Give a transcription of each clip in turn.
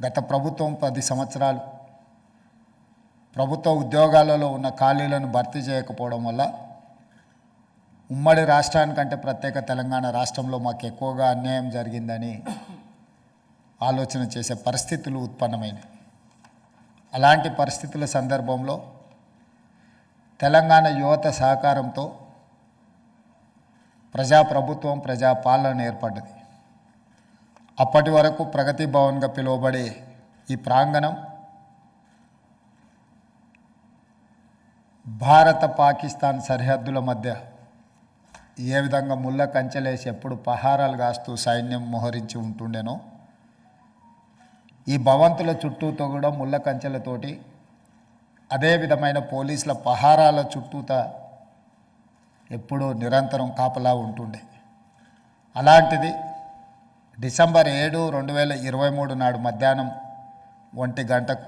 గత ప్రభుత్వం 10 సంవత్సరాలు ప్రభుత్వ ఉద్యోగాలలో ఉన్న ఖాళీలను భర్తీ చేయకపోవడం వల్ల ఉమ్మడి రాష్ట్రానికంటే ప్రత్యేక తెలంగాణ రాష్ట్రంలో మాకు ఎక్కువగా అన్యాయం జరిగిందని ఆలోచన చేసే పరిస్థితులు ఉత్పన్నమైనాయి. అలాంటి పరిస్థితుల సందర్భంలో తెలంగాణ యువత సహకారంతో ప్రజాప్రభుత్వం ప్రజాపాలన ఏర్పడ్డది. అప్పటి వరకు ప్రగతి భవన్గా పిలువబడే ఈ ప్రాంగణం భారత పాకిస్తాన్ సరిహద్దుల మధ్య ఏ విధంగా ముళ్ళ కంచెలేసి ఎప్పుడు పహారాలు కాస్తూ సైన్యం మోహరించి ఉంటుండేనో ఈ భవంతుల చుట్టూతో కూడా ముళ్ళ కంచెలతోటి అదే విధమైన పోలీసుల పహారాల చుట్టూత ఎప్పుడూ నిరంతరం కాపలా ఉంటుండే. అలాంటిది డిసెంబర్ 7, 2023 నాడు మధ్యాహ్నం 1 గంటకు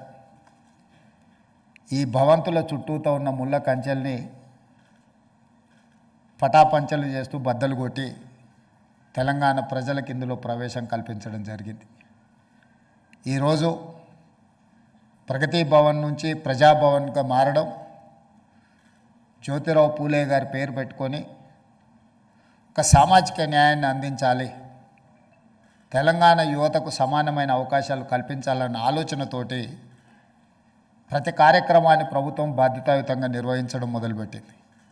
ఈ భవంతుల చుట్టూతో ఉన్న ముళ్ళ కంచెల్ని పటాపంచలు చేస్తూ బద్దలు కొట్టి తెలంగాణ ప్రజలకు ఇందులో ప్రవేశం కల్పించడం జరిగింది. ఈరోజు ప్రగతి భవన్ నుంచి ప్రజాభవన్గా మారడం, జ్యోతిరావు పూలే గారి పేరు పెట్టుకొని ఒక సామాజిక న్యాయాన్ని అందించాలి, తెలంగాణ యువతకు సమానమైన అవకాశాలు కల్పించాలన్న ఆలోచనతోటి ప్రతి కార్యక్రమాన్ని ప్రభుత్వం బాధ్యతాయుతంగా నిర్వహించడం మొదలుపెట్టింది.